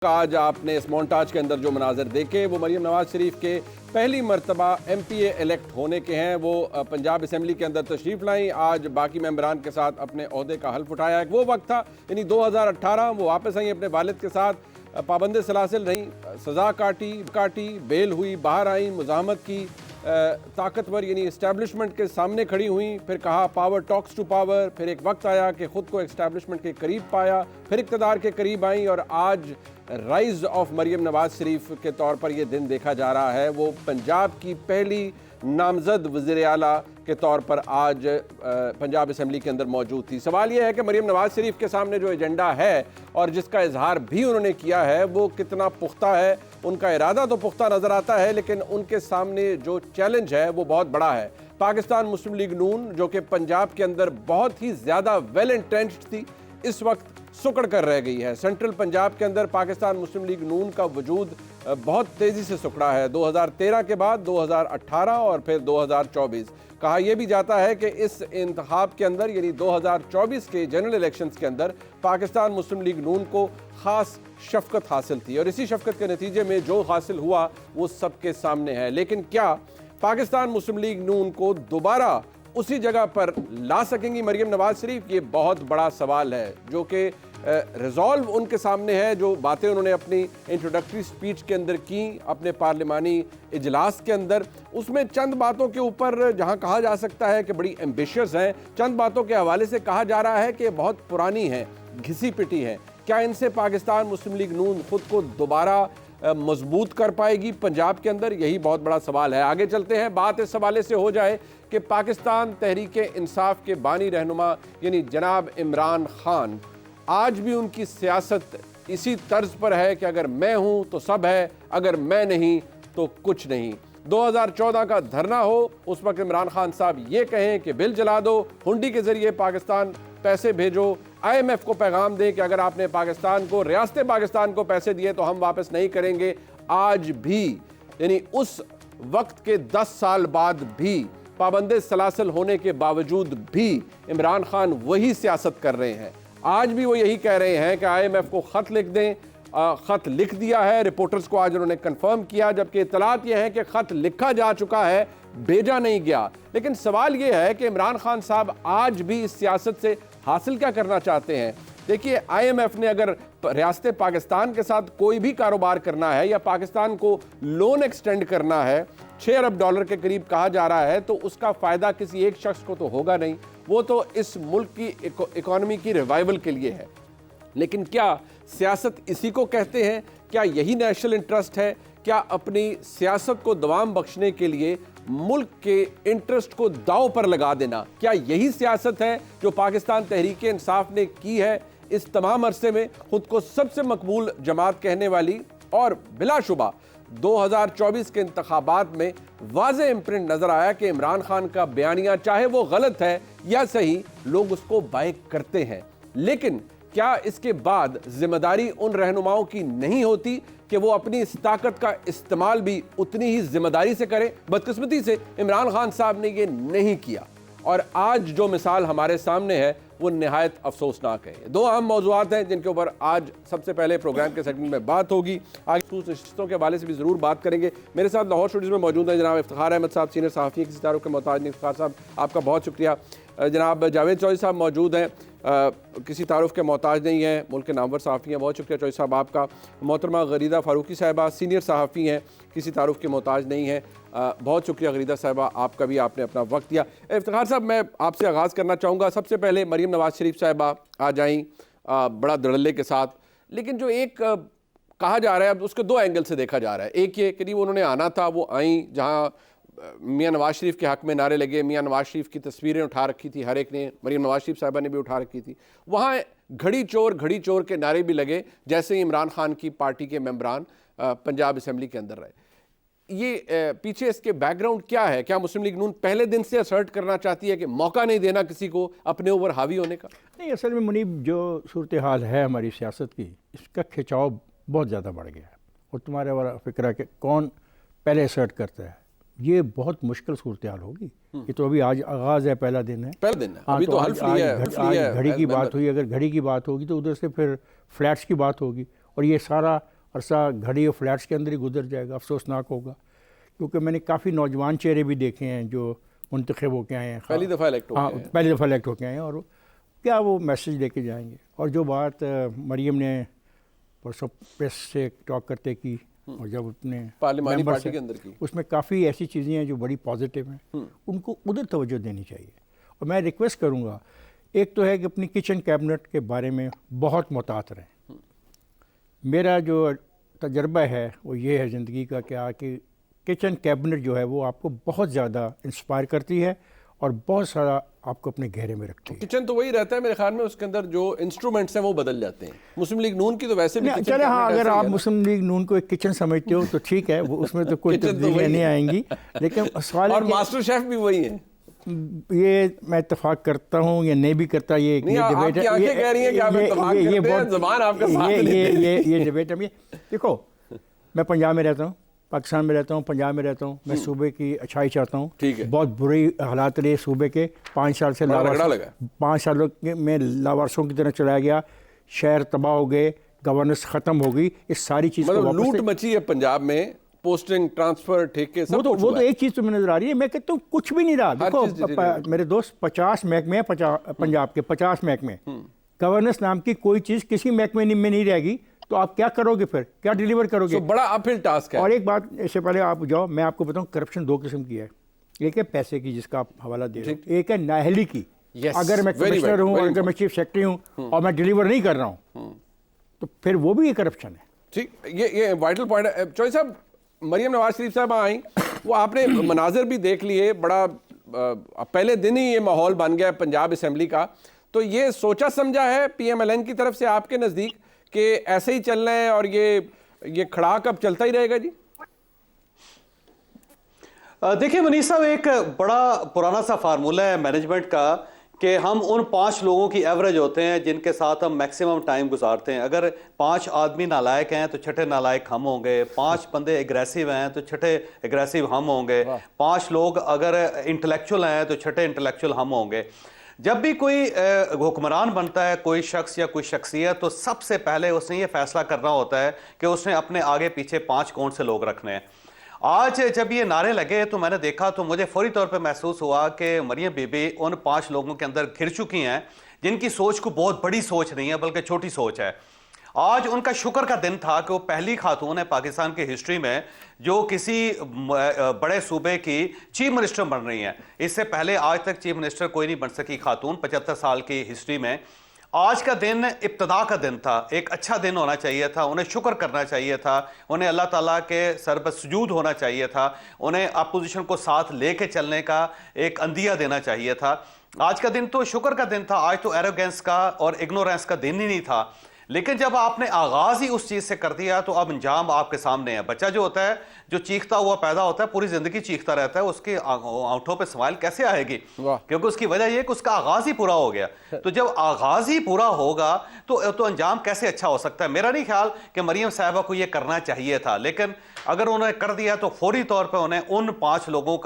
आज आपने इस मोन्टाज के अंदर जो मनाजर देखे वो मरीम नवाज शरीफ के पहली मरतबा MPA इलेक्ट होने के हैं। वो पंजाब असम्बली के अंदर तशरीफ़ लाई, आज बाकी मेंबरान के साथ अपने ओहदे का हल्फ उठाया। वो वक्त था यानी 2018, वो वापस आई अपने वालिद के साथ, पाबंद सलासिल रहीं, सज़ा काटी, बेल हुई, बाहर आई, मुज़ाहमत की, ताकतवर यानी इस्टेब्लिशमेंट के सामने खड़ी हुई, फिर कहा पावर टॉक्स टू पावर, फिर एक वक्त आया कि ख़ुद को इस्टेब्लिशमेंट के करीब पाया, फिर इक़्तिदार के करीब आई और आज राइज ऑफ मरीम नवाज शरीफ के तौर पर यह दिन देखा जा रहा है। वो पंजाब की पहली नामजद वज़ीर आला के तौर पर आज पंजाब असम्बली के अंदर मौजूद थी। सवाल यह है कि मरीम नवाज शरीफ के सामने जो एजेंडा है और जिसका इजहार भी उन्होंने किया है वो कितना पुख्ता है। उनका इरादा तो पुख्ता नज़र आता है, लेकिन उनके सामने जो चैलेंज है वो बहुत बड़ा है। पाकिस्तान मुस्लिम लीग नून जो कि पंजाब के अंदर बहुत ही ज़्यादा वेल एंट्रेंच्ड थी, इस वक्त सुकड़ कर रह गई है। सेंट्रल पंजाब के अंदर पाकिस्तान मुस्लिम लीग नून का वजूद बहुत तेज़ी से सुकड़ा है। 2013 के बाद 2018 और फिर 2024। कहा यह भी जाता है कि इस इंतखाब के अंदर यानी 2024 के जनरल इलेक्शंस के अंदर पाकिस्तान मुस्लिम लीग नून को ख़ास शफ़क़त हासिल थी और इसी शफ़क़त के नतीजे में जो हासिल हुआ वो सबके सामने है। लेकिन क्या पाकिस्तान मुस्लिम लीग नून को दोबारा उसी जगह पर ला सकेंगी मरीम नवाज शरीफ? ये बहुत बड़ा सवाल है जो कि रिजॉल्व उनके सामने है। जो बातें उन्होंने अपनी इंट्रोडक्टरी स्पीच के अंदर की, अपने पार्लिमानी इजलास के अंदर, उसमें चंद बातों के ऊपर जहां कहा जा सकता है कि बड़ी एम्बिशियस हैं, चंद बातों के हवाले से कहा जा रहा है कि बहुत पुरानी हैं, घिसी पिटी हैं। क्या इनसे पाकिस्तान मुस्लिम लीग नून खुद को दोबारा मजबूत कर पाएगी पंजाब के अंदर? यही बहुत बड़ा सवाल है। आगे चलते हैं, बात इस हवाले से हो जाए कि पाकिस्तान तहरीक इंसाफ के बानी रहनुमा यानी जनाब इमरान खान, आज भी उनकी सियासत इसी तर्ज पर है कि अगर मैं हूं तो सब है, अगर मैं नहीं तो कुछ नहीं। 2014 का धरना हो, उस वक्त इमरान खान साहब ये कहें कि बिल जला दो, हुंडी के जरिए पाकिस्तान पैसे भेजो, IMF को पैगाम दें कि अगर आपने पाकिस्तान को, रियासत पाकिस्तान को पैसे दिए तो हम वापस नहीं करेंगे। आज भी यानी उस वक्त के 10 साल बाद भी, पाबंद सलासिल होने के बावजूद भी इमरान खान वही सियासत कर रहे हैं। आज भी वो यही कह रहे हैं कि IMF को ख़त लिख दें। ख़त लिख दिया है, रिपोर्टर्स को आज उन्होंने कंफर्म किया, जबकि इतलात यह है कि ख़त लिखा जा चुका है, भेजा नहीं गया। लेकिन सवाल यह है कि इमरान खान साहब आज भी इस सियासत से हासिल क्या करना चाहते हैं? देखिए, IMF ने अगर रियासत पाकिस्तान के साथ कोई भी कारोबार करना है या पाकिस्तान को लोन एक्सटेंड करना है, $6 अरब के करीब कहा जा रहा है, तो उसका फ़ायदा किसी एक शख्स को तो होगा नहीं, वो तो इस मुल्क की इकॉनमी की रिवाइवल के लिए है। लेकिन क्या सियासत इसी को कहते हैं? क्या यही नेशनल इंटरेस्ट है? क्या अपनी सियासत को दवाम बख्शने के लिए मुल्क के इंटरेस्ट को दांव पर लगा देना, क्या यही सियासत है जो पाकिस्तान तहरीक इंसाफ ने की है इस तमाम अरसे में? खुद को सबसे मकबूल जमात कहने वाली और बिलाशुबा 2024 के इंतखाबात में वाज़े इम्प्रिंट नज़र आया कि इमरान खान का बयानिया, चाहे वो गलत है या सही, लोग उसको बाय करते हैं। लेकिन क्या इसके बाद जिम्मेदारी उन रहनुमाओं की नहीं होती कि वो अपनी इस ताकत का इस्तेमाल भी उतनी ही जिम्मेदारी से करें? बदकिस्मती से इमरान खान साहब ने ये नहीं किया और आज जो मिसाल हमारे सामने है वो निहायत अफसोसनाक है। दो अहम मौज़ूआत हैं जिनके ऊपर आज सबसे पहले प्रोग्राम के सेगमेंट में बात होगी। आगे खसूस नशिस्तों के हवाले से भी ज़रूर बात करेंगे। मेरे साथ लाहौर स्टूडियो में मौजूद हैं जनाब इफ्तिखार अहमद साहब, सीनियर सहाफ़ी, किसी तारुफ के मोहताज नहीं। इफ्तिखार साहब, आपका बहुत शुक्रिया। जनाब जावेद चौधरी साहब मौजूद हैं, किसी तारुफ के मोहताज नहीं हैं, मुल्क के नामवर सहाफ़ी हैं, बहुत शुक्रिया चौधरी साहब आपका। मोहतरमा गरीदा फ़ारूकी साहिबा, सीनियर सहाफ़ी हैं, किसी तारुफ के मोहताज नहीं हैं, बहुत शुक्रिया गरीदा साहिबा आपका भी, आपने अपना वक्त दिया। इफ्तिखार साहब, मैं आपसे आगाज़ करना चाहूँगा। सबसे पहले मरीम नवाज शरीफ साहिबा आ जाएँ बड़ा धड़ल्ले के साथ, लेकिन जो एक कहा जा रहा है, अब उसको 2 एंगल से देखा जा रहा है। एक ये कि उन्होंने आना था, वो आई, जहाँ मियाँ नवाज शरीफ के हक़ में नारे लगे, मियाँ नवाज शरीफ की तस्वीरें उठा रखी थी हर एक ने, मरीम नवाज शरीफ साहिबा ने भी उठा रखी थी। वहाँ घड़ी चोर के नारे भी लगे जैसे ही इमरान खान की पार्टी के मेंबरान पंजाब असम्बली के अंदर रहे। ये पीछे इसके बैकग्राउंड क्या है? क्या मुस्लिम लीग नून पहले दिन से असर्ट करना चाहती है कि मौका नहीं देना किसी को अपने ऊपर हावी होने का? नहीं, असल में मुनीब, जो सूरत हाल है हमारी सियासत की, इसका खिंचाव बहुत ज़्यादा बढ़ गया है और तुम्हारे वाला फिक्र कि कौन पहले असर्ट करता है, ये बहुत मुश्किल सूरत हाल होगी। ये तो अभी आज आगाज़ है, पहला दिन है। अभी तो हल्फ लिया है, घड़ी की बात हुई, अगर घड़ी की बात होगी तो उधर से फिर फ्लैट्स की बात होगी और ये सारा अरसा घड़ी और फ्लैट्स के अंदर ही गुजर जाएगा, अफसोसनाक होगा। क्योंकि मैंने काफ़ी नौजवान चेहरे भी देखे हैं जो मुंतखब होके आए हैं, पहली दफ़ा इलेक्ट हाँ पहली दफ़ा इलेक्ट होके आए हैं, और क्या वो मैसेज लेके जाएंगे। और जो बात मरीम ने परसों प्रेस से टॉक करते की और जब अपने पार्लिमानी मेंबर्स पार्टी के अंदर की, उसमें काफ़ी ऐसी चीज़ें हैं जो बड़ी पॉजिटिव हैं, उनको उधर तवज्जो देनी चाहिए। और मैं रिक्वेस्ट करूँगा, एक तो है कि अपनी किचन कैबिनेट के बारे में बहुत मुहतात रहें। मेरा जो तजर्बा है वो ये है ज़िंदगी का क्या कि किचन कैबिनेट जो है वो आपको बहुत ज़्यादा इंस्पायर करती है और बहुत सारा आपको अपने घेरे में रखती है। किचन तो वही रहता है मेरे ख्याल में, उसके अंदर जो इंस्ट्रूमेंट्स हैं वो बदल जाते हैं। मुस्लिम लीग नून की तो वैसे भी चले, हाँ, अगर आप मुस्लिम लीग नून को एक किचन समझते हो तो ठीक है, वो उसमें तो कोई तब्दीलियाँ नहीं आएंगी। लेकिन सवाल और मास्टर शेफ भी वही है, ये मैं इत्तेफाक करता हूँ या नहीं भी करता, ये डिबेट है। ये डिबेट है। देखो, मैं पंजाब में रहता हूँ, पाकिस्तान में रहता हूँ, पंजाब में रहता हूँ, मैं सूबे की अच्छाई चाहता हूँ। बहुत बुरी हालात रहे सूबे के, 5 साल से 5 सालों में लावारसों की तरह चलाया गया, शहर तबाह हो गए, गवर्नेंस ख़त्म हो गई, इस सारी चीज़ मतलब लूट मची है पंजाब में, पोस्टिंग, ट्रांसफर, ठेके, सब कुछ। वो तो एक चीज़ तुम्हें नजर आ रही है। मैं कहता हूँ कुछ भी नहीं रहा। देखो मेरे दोस्त 50 महकमे हैं पंजाब के, 50 महकमे, गवर्नेंस नाम की कोई चीज़ किसी महकमे में नहीं रहेगी, तो आप क्या करोगे फिर, क्या डिलीवर करोगे? बड़ा अपहिल टास्क है। और एक बात, इससे पहले आप जाओ, मैं आपको बताऊं, करप्शन 2 किस्म की है। एक है पैसे की जिसका आप हवाला दे रहे हो, एक है नाअहली की। अगर मैं कमिश्नर हूं, अगर मैं चीफ सेक्रेटरी हूं और मैं डिलीवर नहीं कर रहा हूं तो फिर वो भी एक करप्शन है। ठीक, ये वाइटल पॉइंट है। चौधरी साहब, मरियम नवाज शरीफ साहब आई, वो आपने मनाजर भी देख लिए, बड़ा पहले दिन ही ये माहौल बन गया पंजाब असम्बली का। तो ये सोचा समझा है PMLN की तरफ से आपके नज़दीक कि ऐसे ही चलना है और ये खड़ाक अब चलता ही रहेगा? जी देखिए मनीष साहब, एक बड़ा पुराना सा फार्मूला है मैनेजमेंट का कि हम उन 5 लोगों की एवरेज होते हैं जिनके साथ हम मैक्सिमम टाइम गुजारते हैं। अगर 5 आदमी नालायक हैं तो छठे नालायक हम होंगे, 5 बंदे एग्रेसिव हैं तो छठे एग्रेसिव हम होंगे, 5 लोग अगर इंटेलेक्चुअल हैं तो छठे इंटेलेक्चुअल हम होंगे। जब भी कोई हुक्मरान बनता है, कोई शख्स या कोई शख्सियत, तो सबसे पहले उसने ये फैसला करना होता है कि उसने अपने आगे पीछे 5 कौन से लोग रखने हैं। आज जब ये नारे लगे तो मैंने देखा तो मुझे फौरी तौर पे महसूस हुआ कि मरियम बीबी उन 5 लोगों के अंदर घिर चुकी हैं जिनकी सोच को बहुत बड़ी सोच नहीं है बल्कि छोटी सोच है। आज उनका शुक्र का दिन था कि वो पहली खातून है पाकिस्तान की हिस्ट्री में जो किसी बड़े सूबे की चीफ मिनिस्टर बन रही हैं। इससे पहले आज तक चीफ मिनिस्टर कोई नहीं बन सकी खातून 75 साल की हिस्ट्री में। आज का दिन इब्तिदा का दिन था, एक अच्छा दिन होना चाहिए था, उन्हें शुक्र करना चाहिए था, उन्हें अल्लाह ताला के सर पर सुजूद होना चाहिए था, उन्हें अपोजिशन को साथ लेके चलने का एक अंदिया देना चाहिए था। आज का दिन तो शुक्र का दिन था, आज तो एरोगेंस का और इग्नोरेंस का दिन ही नहीं था। लेकिन जब आपने आगाज ही उस चीज से कर दिया तो अब अंजाम आपके सामने है। बच्चा जो होता है, जो चीखता हुआ पैदा होता है, पूरी जिंदगी चीखता रहता है, उसके आंखों पे स्माइल कैसे आएगी? क्योंकि उसकी वजह यह कि उसका आगाज ही पूरा हो गया। तो जब आगाज ही पूरा होगा तो अंजाम कैसे अच्छा हो सकता है? मेरा नहीं ख्याल कि मरियम साहिबा को यह करना चाहिए था, लेकिन अगर उन्होंने कर दिया तो फौरी तौर पर उन्हें उन 5 लोगों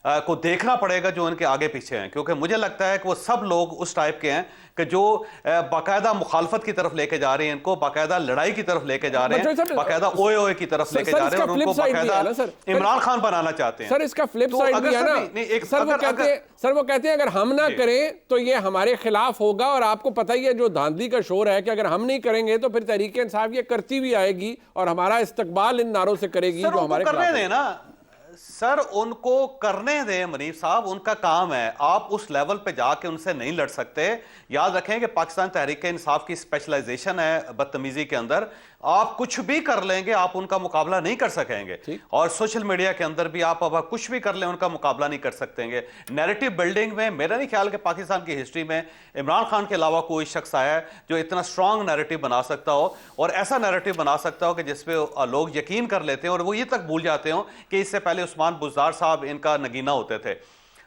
को देखना पड़ेगा जो उनके आगे पीछे हैं। क्योंकि मुझे लगता है कि वो सब लोग उस टाइप के हैं कि जो बाकायदा मुखालफत की तरफ लेके जा रहे हैं, इनको बाकायदा लड़ाई की तरफ लेके जा रहे हैं, बाकायदा ओए ओए की तरफ लेके जा रहे हैं और उनको बाकायदा इमरान खान बनाना चाहते हैं। सर इसका फ्लिप साइड भी है ना सर, वो कहते हैं अगर हम ना करें तो ये हमारे खिलाफ होगा। और आपको पता ही है जो धांधली का शोर है कि अगर हम नहीं करेंगे तो फिर तहरीक इंसाफ ये करती भी आएगी और हमारा इस्तकबाल इन नारों से करेगी जो हमारे करने दें ना सर, उनको करने दें मनीफ साहब, उनका काम है। आप उस लेवल पे जाके उनसे नहीं लड़ सकते। याद रखें कि पाकिस्तान तहरीक इंसाफ की स्पेशलाइजेशन है बदतमीजी के अंदर। आप कुछ भी कर लेंगे, आप उनका मुकाबला नहीं कर सकेंगे। और सोशल मीडिया के अंदर भी आप अब कुछ भी कर लें, उनका मुकाबला नहीं कर सकेंगे। नैरेटिव बिल्डिंग में मेरा नहीं ख्याल कि पाकिस्तान की हिस्ट्री में इमरान खान के अलावा कोई शख्स आया है जो इतना स्ट्रांग नैरेटिव बना सकता हो और ऐसा नैरेटिव बना सकता हो कि जिसपे लोग यकीन कर लेते हैं और वो ये तक भूल जाते हो कि इससे पहले उस्मान बुज़दार साहब इनका नगीना होते थे।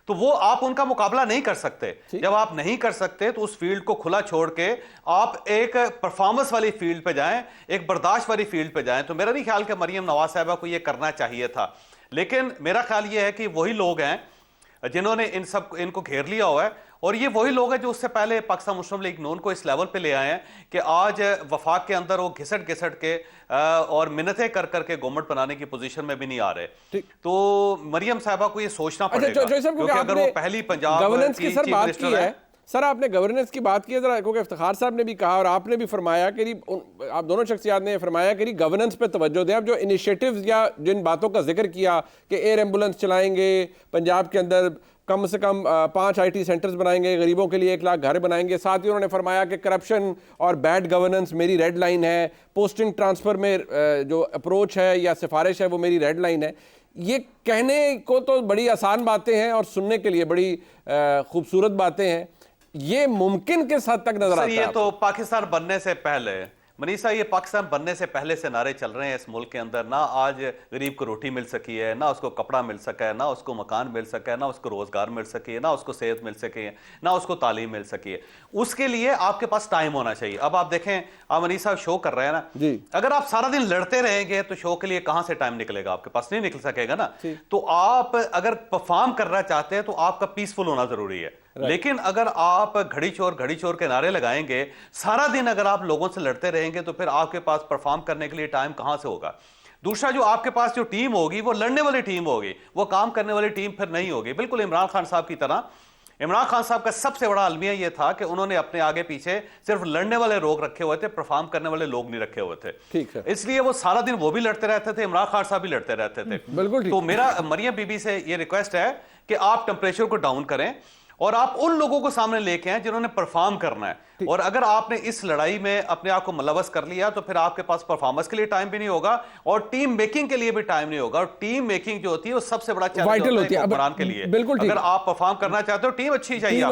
तो वो आप उनका मुकाबला नहीं कर सकते। जब आप नहीं कर सकते तो उस फील्ड को खुला छोड़ के आप एक परफॉर्मेंस वाली फील्ड पे जाएं, एक बर्दाश्त वाली फील्ड पे जाएं। तो मेरा नहीं ख्याल कि मरियम नवाज साहिबा को ये करना चाहिए था। लेकिन मेरा ख्याल ये है कि वही लोग हैं जिन्होंने इनको घेर लिया हुआ है और ये वही लोग हैं जो उससे पहले पाकिस्तान मुस्लिम लीग नून को इस लेवल पे ले आए हैं कि आज वफाक के अंदर वो घिसट घिसट के और मिन्नतें कर करके गवर्नमेंट बनाने की पोजीशन में भी नहीं आ रहे। तो मरियम साहिबा को ये सोचना पड़ेगा, क्योंकि अगर वो पहली पंजाब गवर्नेंस की की सर चीफ बात मिनिस्टर की है। है, सर आपने गवर्नेंस की बात की है जरा, क्योंकि इफ्तिखार साहब ने भी कहा और आपने भी फरमाया कि आप दोनों शख्सियात ने फरमाया कि गवर्नेंस पे तवज्जो दें। अब जो इनिशिएटिव्स या जिन बातों का जिक्र किया कि एयर एम्बुलेंस चलाएंगे पंजाब के अंदर, कम से कम 5 IT सेंटर्स बनाएंगे, गरीबों के लिए 1 लाख घर बनाएंगे, साथ ही उन्होंने फरमाया कि करप्शन और बैड गवर्नेंस मेरी रेड लाइन है, पोस्टिंग ट्रांसफ़र में जो अप्रोच है या सिफारिश है वो मेरी रेड लाइन है। ये कहने को तो बड़ी आसान बातें हैं और सुनने के लिए बड़ी खूबसूरत बातें हैं, ये मुमकिन किस हद तक नजर आता है? ये तो पाकिस्तान बनने से पहले मनीषा, ये पाकिस्तान बनने से पहले से नारे चल रहे हैं इस मुल्क के अंदर। ना आज गरीब को रोटी मिल सकी है, ना उसको कपड़ा मिल सका है, ना उसको मकान मिल सका है, ना उसको रोजगार मिल सकी है, ना उसको सेहत मिल सकी है, ना उसको तालीम मिल सकी है। उसके लिए आपके पास टाइम होना चाहिए। अब आप देखें, आप मनीषा शो कर रहे हैं ना जी, अगर आप सारा दिन लड़ते रहेंगे तो शो के लिए कहां से टाइम निकलेगा? आपके पास नहीं निकल सकेगा ना। तो आप अगर परफॉर्म करना चाहते हैं तो आपका पीसफुल होना जरूरी है। लेकिन अगर आप घड़ी चोर के नारे लगाएंगे, सारा दिन अगर आप लोगों से लड़ते रहेंगे, तो फिर आपके पास परफॉर्म करने के लिए टाइम कहां से होगा? दूसरा, जो आपके पास जो टीम होगी वो लड़ने वाली टीम होगी, वो काम करने वाली टीम फिर नहीं होगी। बिल्कुल इमरान खान साहब की तरह। इमरान खान साहब का सबसे बड़ा अलमिया यह था कि उन्होंने अपने आगे पीछे सिर्फ लड़ने वाले लोग रखे हुए थे, परफॉर्म करने वाले लोग नहीं रखे हुए थे। ठीक है, इसलिए वो सारा दिन वो भी लड़ते रहते थे, इमरान खान साहब भी लड़ते रहते थे। बिल्कुल। तो मेरा मरियम बीबी से ये रिक्वेस्ट है कि आप टेम्परेचर को डाउन करें और आप उन लोगों को सामने लेके आए जिन्होंने परफॉर्म करना है। और अगर आपने इस लड़ाई में अपने आप को मुलव्वस कर लिया तो फिर आपके पास परफॉर्मेंस के लिए टाइम भी नहीं होगा और टीम मेकिंग के लिए भी टाइम नहीं होगा। और टीम मेकिंग जो होती है वो सबसे बड़ा चैलेंज होता है के लिए। बिल्कुल, अगर आप परफॉर्म करना चाहते हो, टीम अच्छी चाहिए।